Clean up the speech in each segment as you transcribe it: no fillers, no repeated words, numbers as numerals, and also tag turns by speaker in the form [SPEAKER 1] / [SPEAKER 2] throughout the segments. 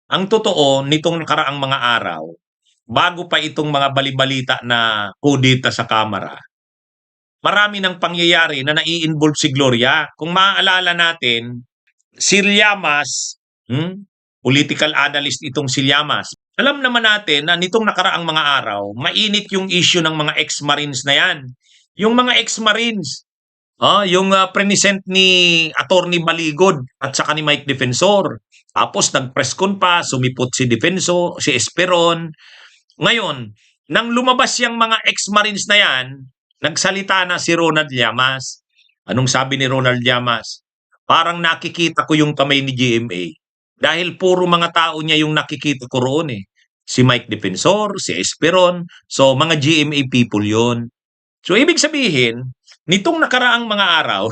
[SPEAKER 1] ang totoo nitong nakaraang mga araw, bago pa itong mga balibalita na kudeta sa Kamara, marami ng pangyayari na nai-involve si Gloria. Kung maaalala natin, si Llamas, political analyst itong si Llamas. Alam naman natin na nitong nakaraang mga araw, mainit yung issue ng mga ex-marines na yan. Yung mga ex-marines, yung present ni Attorney Baligod at saka ni Mike Defensor. Tapos nag-press con pa, sumipot si Defenso, si Esperon. Ngayon, nang lumabas yung mga ex-marines na yan, nagsalita na si Ronald Llamas. Anong sabi ni Ronald Llamas? Parang nakikita ko yung kamay ni GMA. Dahil puro mga tao niya yung nakikita ko roon eh. Si Mike Defensor, si Esperon. So, mga GMA people yon. So, ibig sabihin, nitong nakaraang mga araw,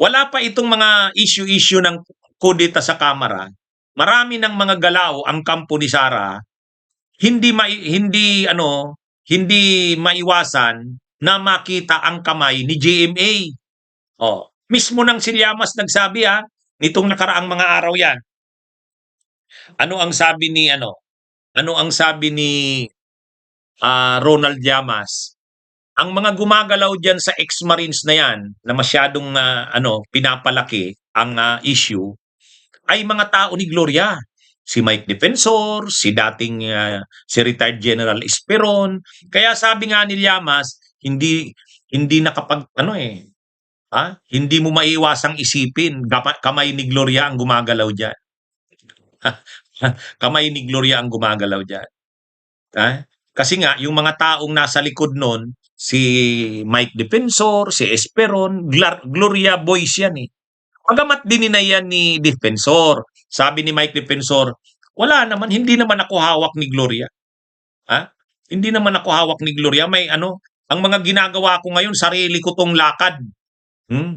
[SPEAKER 1] wala pa itong mga issue-issue ng kudeta sa Kamara. Marami ng mga galaw ang kampo ni Sara, hindi maiwasan na makita ang kamay ni GMA. Mismo nang si Llamas nagsabi nitong nakaraang mga araw 'yan. Ano ang sabi ni Ronald Llamas? Ang mga gumagalaw diyan sa ex-marines na 'yan na masyadong pinapalaki ang issue ay mga tao ni Gloria. Si Mike Defensor, si retired General Esperon. Kaya sabi nga ni Llamas, hindi hindi mo maiwasang isipin kamay ni Gloria ang gumagalaw diyan. Kamay ni Gloria ang gumagalaw diyan. Kasi nga yung mga taong nasa likod nun, si Mike Defensor, si Esperon, Gloria boys yan eh. Pagamat dininay yan ni Defensor, sabi ni Mike Defensor, wala naman, hindi naman ako hawak ni Gloria. Hindi naman ako hawak ni Gloria. Ang mga ginagawa ko ngayon, sarili ko tong lakad.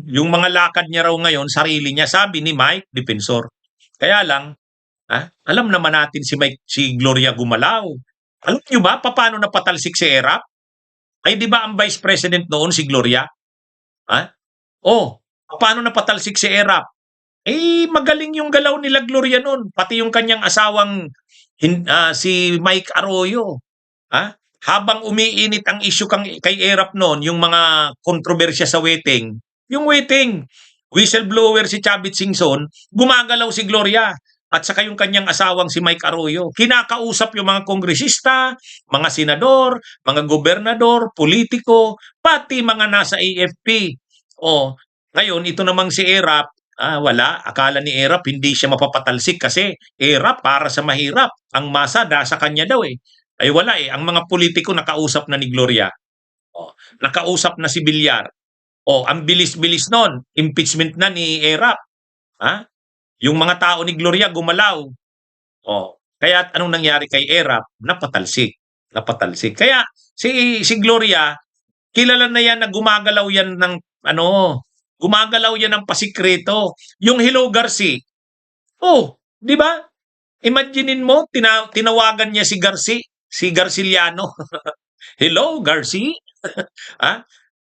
[SPEAKER 1] Yung mga lakad niya raw ngayon, sarili niya, sabi ni Mike Defensor. Kaya lang, alam naman natin si Gloria gumalaw. Alam niyo ba paano napatalsik si Erap? Ay di ba ang Vice President noon si Gloria? Paano napatalsik si Erap? Magaling yung galaw nila Gloria noon, pati yung kanyang asawang si Mike Arroyo. Habang umiinit ang issue kay Erap noon, yung mga kontrobersya sa wedding, whistleblower si Chavit Singson, gumagalaw si Gloria at saka yung kanyang asawang si Mike Arroyo. Kinakausap yung mga kongresista, mga senador, mga gobernador, politiko, pati mga nasa AFP. Ngayon, ito namang si Erap, wala. Akala ni Erap hindi siya mapapatalsik kasi Erap para sa mahirap. Ang masa sa kanya daw eh. Ay wala eh. Ang mga politiko nakausap na ni Gloria. Nakausap na si Villar. Ang bilis-bilis nun. Impeachment na ni Erap. Yung mga tao ni Gloria gumalaw. Kaya anong nangyari kay Erap? Napatalsik. Kaya si Gloria, kilala na yan na gumagalaw yan ng pasikreto. Yung Hello Garci. Di ba? Imaginein mo, tinawagan niya si Garci, si Garciliano. Hello Garci?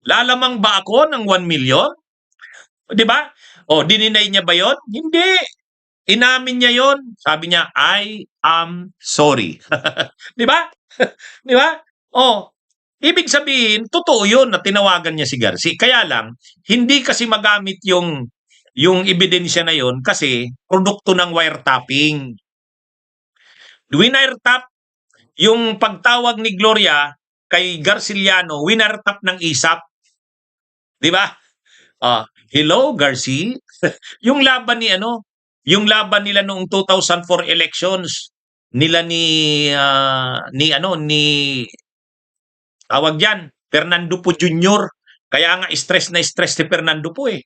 [SPEAKER 1] Lalamang ba ako ng 1 million? Di ba? Dininay niya ba yon? Hindi. Inamin niya yon. Sabi niya, I am sorry. Di ba? Di ba? Ibig sabihin, totoo yun na tinawagan niya si Garci. Kaya lang, hindi kasi magamit yung ebidensya na yon kasi produkto ng wiretapping. Wiretap, yung pagtawag ni Gloria kay Garciliano, wiretap ng ISAP. Di ba? Hello, Garci. Yung laban nila noong 2004 elections nila tawag diyan, Fernando Po Jr. Kaya nga stress na stress si Fernando Po eh.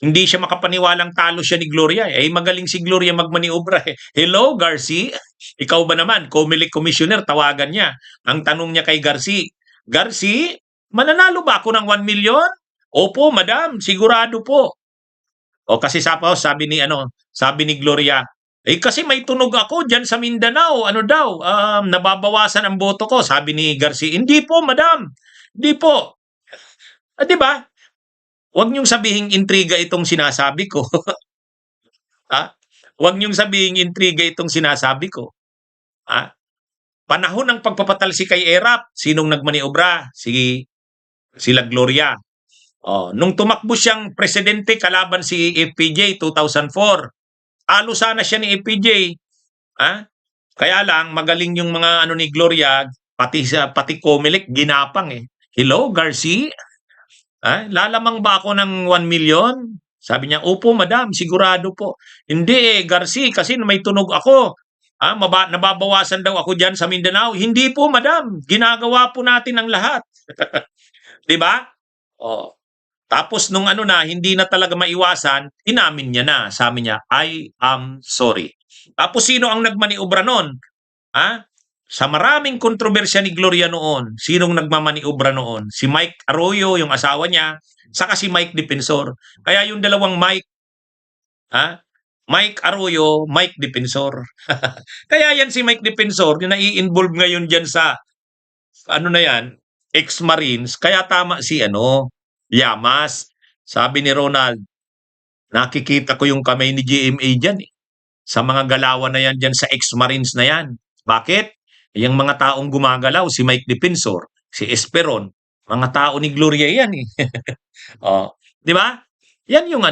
[SPEAKER 1] Hindi siya makapaniwalang talo siya ni Gloria eh. Magaling si Gloria magmaniobra eh. Hello, Garci. Ikaw ba naman, COMELEC commissioner, tawagan niya. Ang tanong niya kay Garci, Garci, mananalo ba ako ng 1 million? Opo, madam, sigurado po. Kasi sabi ni Gloria, kasi may tunog ako diyan sa Mindanao, nababawasan ang boto ko. Sabi ni Garci, hindi po, madam. Hindi po. Di ba? Huwag niyong sabihing intriga itong sinasabi ko. Huwag niyong sabihing intriga itong sinasabi ko. Ah, panahon ng pagpapatalsik kay ERAP, sinong nagmaniobra? Sila Gloria. Nung tumakbo siyang presidente kalaban si FPJ 2004, talo sana siya ni FPJ. Kaya lang magaling yung mga ano ni Gloria, pati Comelec ginapang eh. Hello, Garci? Lalamang ba ako ng 1 million? Sabi niya, opo madam, sigurado po. Hindi Garci, kasi may tunog ako. Nababawasan daw ako dyan sa Mindanao. Hindi po madam, ginagawa po natin ang lahat. Di ba? Tapos nung hindi na talaga maiwasan, inamin niya na. Sabi niya, I am sorry. Tapos sino ang nagmaniobra noon? Sa maraming kontrobersya ni Gloria noon, sinong nagmamaniobra noon? Si Mike Arroyo, yung asawa niya, saka si Mike Defensor. Kaya yung dalawang Mike, Mike Arroyo, Mike Defensor. Kaya yan si Mike Defensor, yung nai-involve ngayon dyan sa, ex-Marines. Kaya tama si Llamas. Sabi ni Ronald, nakikita ko yung kamay ni GMA dyan eh. Sa mga galawan na yan dyan sa ex-Marines na yan. Bakit? Yung mga taong gumagalaw, si Mike Defensor, si Esperon, mga tao ni Gloria yan eh. Di ba? Yan yung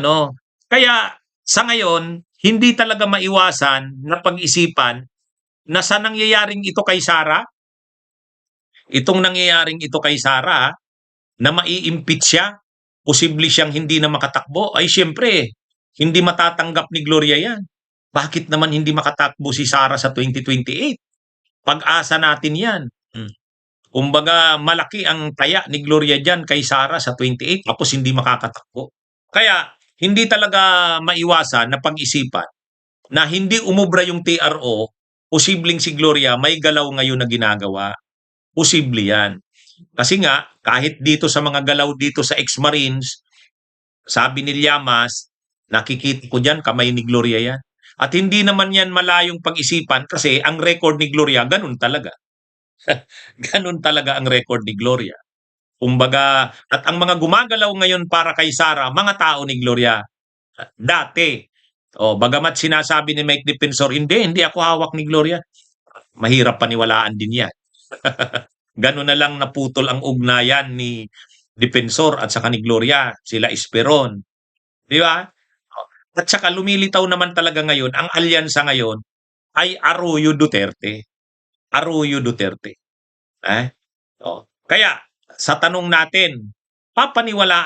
[SPEAKER 1] Kaya sa ngayon, hindi talaga maiwasan na pag-isipan na sa nangyayaring ito kay Sara, itong nangyayaring ito kay Sara, na mai-impeach siya, posible siyang hindi na makatakbo, ay siyempre, hindi matatanggap ni Gloria yan. Bakit naman hindi makatakbo si Sara sa 2028? Pag-asa natin yan. Kumbaga, malaki ang taya ni Gloria dyan kay Sara sa 28, tapos hindi makakatakbo. Kaya, hindi talaga maiwasan na pag-isipan na hindi umubra yung TRO, posibleng si Gloria may galaw ngayon na ginagawa. Posible yan. Kasi nga, kahit dito sa mga galaw dito sa ex-Marines, sabi ni Llamas, nakikita ko dyan, kamay ni Gloria yan. At hindi naman yan malayong pag-isipan kasi ang record ni Gloria, ganun talaga. Ganun talaga ang record ni Gloria. Kumbaga, at ang mga gumagalaw ngayon para kay Sara, mga tao ni Gloria. Dati, bagamat sinasabi ni Mike Defensor, hindi ako hawak ni Gloria. Mahirap paniwalaan din yan. Ganun na lang naputol ang ugnayan ni Defensor at saka ni Gloria, sila Esperon. Di ba? At saka lumilitaw naman talaga ngayon, ang alyansa ngayon ay Arroyo Duterte. Arroyo Duterte. Kaya, sa tanong natin, papaniwala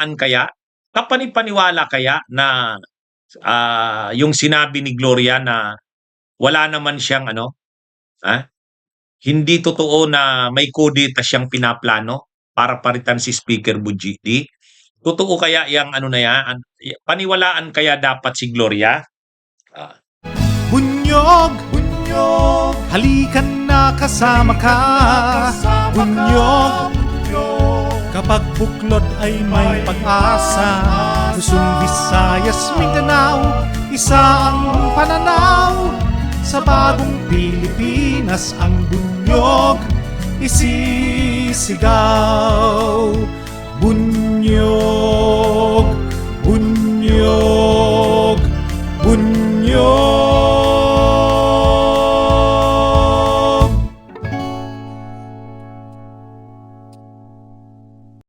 [SPEAKER 1] kaya na yung sinabi ni Gloria na wala naman siyang hindi totoo na may kudeta siyang pinaplano para paritan si Speaker Bujidi? Totoo kaya yung na yan? Paniwalaan kaya dapat si Gloria?
[SPEAKER 2] Bunyog, bunyog, halikan na kasama ka. Bunyog, kapag buklod ay may pag-asa. Luzon, Visayas, Mindanao, isa ang pananaw. Sa bagong Pilipinas ang bunyog isisigaw. Bunyog